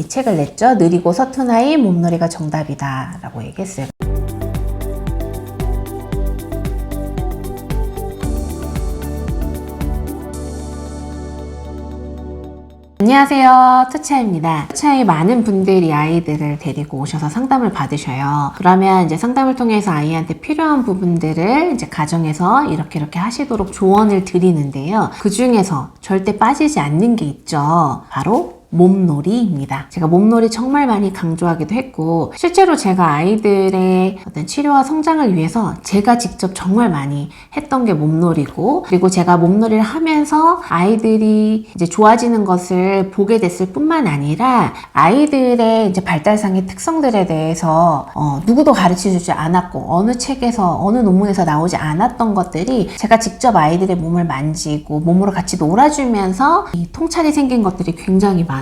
이 책을 냈죠. 느리고 서툰 아이 몸놀이가 정답이다 라고 얘기했어요. 안녕하세요, 투차입니다. 투차에 많은 분들이 아이들을 데리고 오셔서 상담을 받으셔요. 그러면 이제 상담을 통해서 아이한테 필요한 부분들을 이제 가정에서 이렇게 하시도록 조언을 드리는데요. 그 중에서 절대 빠지지 않는 게 있죠. 바로 몸놀이입니다. 제가 몸놀이 정말 많이 강조하기도 했고, 실제로 제가 아이들의 어떤 치료와 성장을 위해서 제가 직접 정말 많이 했던 게 몸놀이고, 그리고 제가 몸놀이를 하면서 아이들이 이제 좋아지는 것을 보게 됐을 뿐만 아니라 아이들의 이제 발달상의 특성들에 대해서 누구도 가르쳐 주지 않았고 어느 책에서 어느 논문에서 나오지 않았던 것들이 제가 직접 아이들의 몸을 만지고 몸으로 같이 놀아주면서 이 통찰이 생긴 것들이 굉장히 많아요.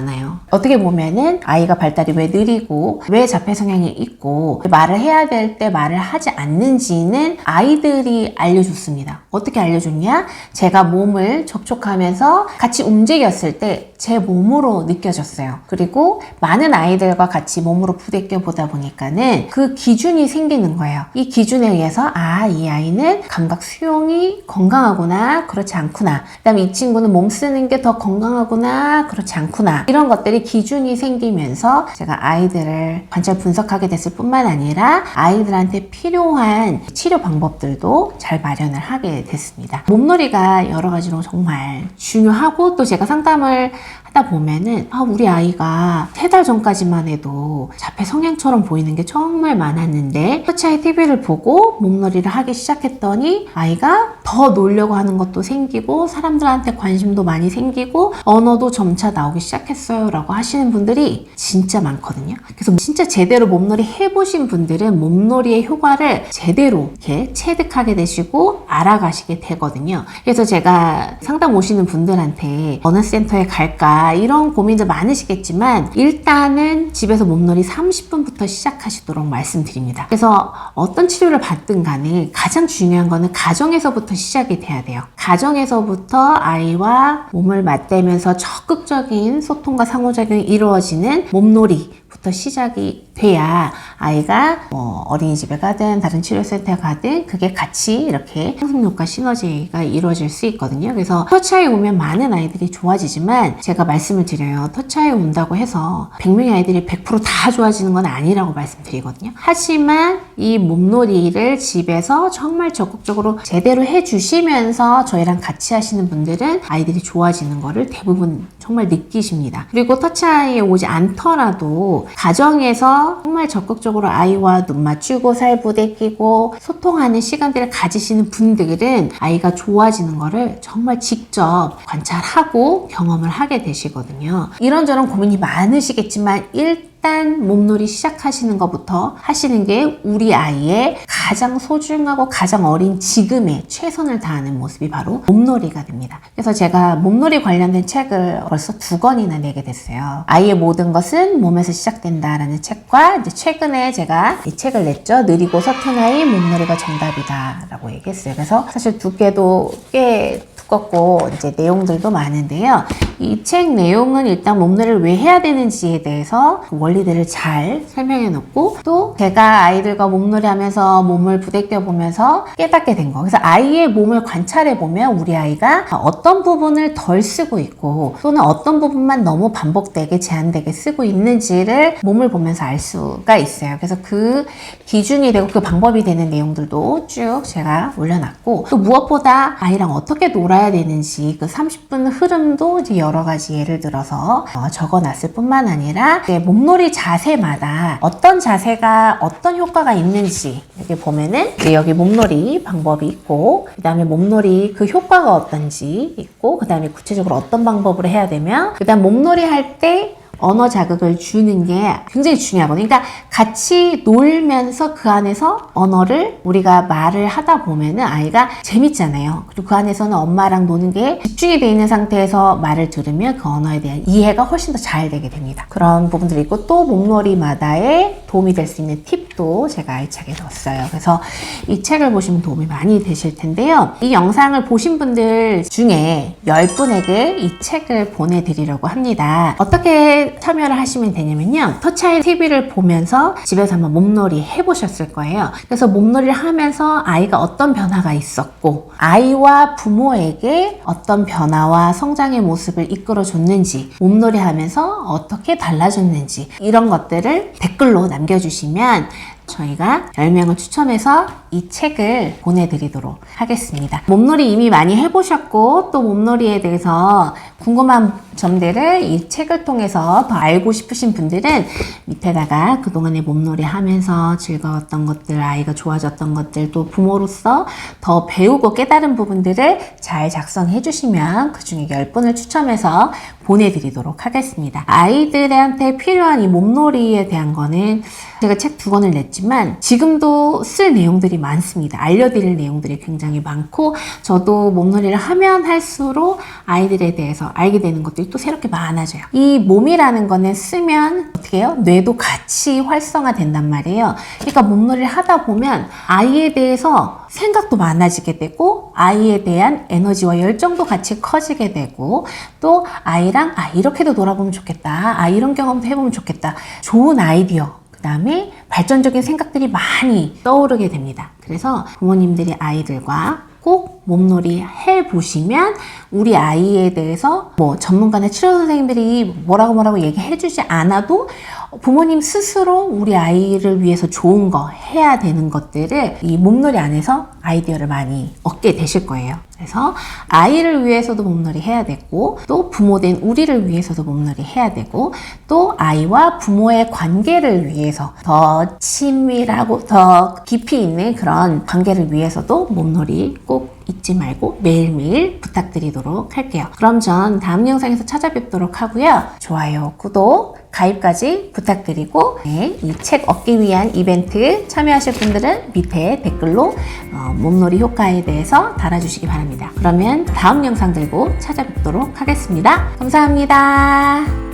어떻게 보면은 아이가 발달이 왜 느리고 왜 자폐 성향이 있고 말을 해야 될 때 말을 하지 않는지는 아이들이 알려줬습니다. 어떻게 알려줬냐? 제가 몸을 접촉하면서 같이 움직였을 때 제 몸으로 느껴졌어요. 그리고 많은 아이들과 같이 몸으로 부대껴 보다 보니까는 그 기준이 생기는 거예요. 이 기준에 의해서 이 아이는 감각 수용이 건강하구나, 그렇지 않구나. 그 다음에 이 친구는 몸 쓰는 게 더 건강하구나, 그렇지 않구나. 이런 것들이 기준이 생기면서 제가 아이들을 관찰 분석하게 됐을 뿐만 아니라 아이들한테 필요한 치료 방법들도 잘 마련을 하게 됐습니다. 몸놀이가 여러 가지로 정말 중요하고, 또 제가 상담을 하다 보면은 우리 아이가 3달 전까지만 해도 자폐 성향처럼 보이는 게 정말 많았는데 투차이 TV를 보고 몸놀이를 하기 시작했더니 아이가 더 놀려고 하는 것도 생기고 사람들한테 관심도 많이 생기고 언어도 점차 나오기 시작했어요 라고 하시는 분들이 진짜 많거든요. 그래서 진짜 제대로 몸놀이 해보신 분들은 몸놀이의 효과를 제대로 이렇게 체득하게 되시고 알아가시게 되거든요. 그래서 제가 상담 오시는 분들한테 어느 센터에 갈까 이런 고민도 많으시겠지만 일단은 집에서 몸놀이 30분부터 시작하시도록 말씀드립니다. 그래서 어떤 치료를 받든 간에 가장 중요한 거는 가정에서부터 시작이 돼야 돼요. 가정에서부터 아이와 몸을 맞대면서 적극적인 소통과 상호작용이 이루어지는 몸놀이부터 시작이 돼야 아이가 어린이집에 가든 다른 치료센터에 가든 그게 같이 이렇게 상승효과 시너지가 이루어질 수 있거든요. 그래서 터치아이 오면 많은 아이들이 좋아지지만 제가 말씀을 드려요. 터치아이 온다고 해서 100명의 아이들이 100%다 좋아지는 건 아니라고 말씀드리거든요. 하지만 이 몸놀이를 집에서 정말 적극적으로 제대로 해주시면서 저희랑 같이 하시는 분들은 아이들이 좋아지는 거를 대부분 정말 느끼십니다. 그리고 터치아이에 오지 않더라도 가정에서 정말 적극적으로 아이와 눈 맞추고 살부대 끼고 소통하는 시간들을 가지시는 분들은 아이가 좋아지는 거를 정말 직접 관찰하고 경험을 하게 되시거든요. 이런저런 고민이 많으시겠지만 일단 몸놀이 시작하시는 것부터 하시는 게 우리 아이의 가장 소중하고 가장 어린 지금의 최선을 다하는 모습이 바로 몸놀이가 됩니다. 그래서 제가 몸놀이 관련된 책을 벌써 2권이나 내게 됐어요. 아이의 모든 것은 몸에서 시작된다라는 책과 이제 최근에 제가 이 책을 냈죠. 느리고 서툰 아이 몸놀이가 정답이다 라고 얘기했어요. 그래서 사실 두께도 꽤 두껍고 이제 내용들도 많은데요. 이 책 내용은 일단 몸놀이를 왜 해야 되는지에 대해서 원리들을 잘 설명해 놓고, 또 제가 아이들과 몸놀이 하면서 몸을 부대껴 보면서 깨닫게 된 거. 그래서 아이의 몸을 관찰해 보면 우리 아이가 어떤 부분을 덜 쓰고 있고 또는 어떤 부분만 너무 반복되게 제한되게 쓰고 있는지를 몸을 보면서 알 수가 있어요. 그래서 그 기준이 되고 그 방법이 되는 내용들도 쭉 제가 올려놨고, 또 무엇보다 아이랑 어떻게 놀아야 되는지 그 30분 흐름도 이제 여러 가지 예를 들어서 적어놨을 뿐만 아니라 몸놀이 자세마다 어떤 자세가 어떤 효과가 있는지 이렇게 보면은 여기 몸놀이 방법이 있고, 그 다음에 몸놀이 그 효과가 어떤지 있고, 그 다음에 구체적으로 어떤 방법으로 해야 되면, 그 다음 몸놀이 할 때 언어 자극을 주는 게 굉장히 중요하거든요. 그러니까 같이 놀면서 그 안에서 언어를 우리가 말을 하다 보면은 아이가 재밌잖아요. 그리고 그 안에서는 엄마랑 노는 게 집중이 돼 있는 상태에서 말을 들으면 그 언어에 대한 이해가 훨씬 더 잘 되게 됩니다. 그런 부분들이 있고, 또 몸놀이마다의 도움이 될 수 있는 팁도 제가 알차게 넣었어요. 그래서 이 책을 보시면 도움이 많이 되실 텐데요. 이 영상을 보신 분들 중에 10분에게 이 책을 보내드리려고 합니다. 어떻게 어떻게 참여를 하시면 되냐면요. 터치아이 TV를 보면서 집에서 한번 몸놀이 해보셨을 거예요. 그래서 몸놀이를 하면서 아이가 어떤 변화가 있었고 아이와 부모에게 어떤 변화와 성장의 모습을 이끌어줬는지 몸놀이 하면서 어떻게 달라졌는지 이런 것들을 댓글로 남겨주시면 저희가 10명을 추첨해서 이 책을 보내드리도록 하겠습니다. 몸놀이 이미 많이 해보셨고 또 몸놀이에 대해서 궁금한 점들을 이 책을 통해서 더 알고 싶으신 분들은 밑에다가 그동안에 몸놀이 하면서 즐거웠던 것들, 아이가 좋아졌던 것들, 또 부모로서 더 배우고 깨달은 부분들을 잘 작성해 주시면 그 중에 10분을 추첨해서 보내드리도록 하겠습니다. 아이들한테 필요한 이 몸놀이에 대한 거는 제가 책 2권을 냈지만 지금도 쓸 내용들이 많습니다. 알려드릴 내용들이 굉장히 많고 저도 몸놀이를 하면 할수록 아이들에 대해서 알게 되는 것들이 또 새롭게 많아져요. 이 몸이라는 거는 쓰면 어떻게 해요? 뇌도 같이 활성화된단 말이에요. 그러니까 몸놀이를 하다 보면 아이에 대해서 생각도 많아지게 되고 아이에 대한 에너지와 열정도 같이 커지게 되고 또 아이랑 이렇게도 놀아보면 좋겠다. 이런 경험도 해보면 좋겠다. 좋은 아이디어 그 다음에 발전적인 생각들이 많이 떠오르게 됩니다. 그래서 부모님들이 아이들과 꼭 몸놀이 해보시면 우리 아이에 대해서 뭐 전문가나 치료 선생님들이 뭐라고 얘기해 주지 않아도 부모님 스스로 우리 아이를 위해서 좋은 거 해야 되는 것들을 이 몸놀이 안에서 아이디어를 많이 얻게 되실 거예요. 그래서 아이를 위해서도 몸놀이 해야 되고 또 부모된 우리를 위해서도 몸놀이 해야 되고 또 아이와 부모의 관계를 위해서 더 친밀하고 더 깊이 있는 그런 관계를 위해서도 몸놀이 꼭 잊지 말고 매일매일 부탁드리도록 할게요. 그럼 전 다음 영상에서 찾아뵙도록 하고요. 좋아요, 구독, 가입까지 부탁드리고 이 책 얻기 위한 이벤트 참여하실 분들은 밑에 댓글로 몸놀이 효과에 대해서 달아주시기 바랍니다. 그러면 다음 영상 들고 찾아뵙도록 하겠습니다. 감사합니다.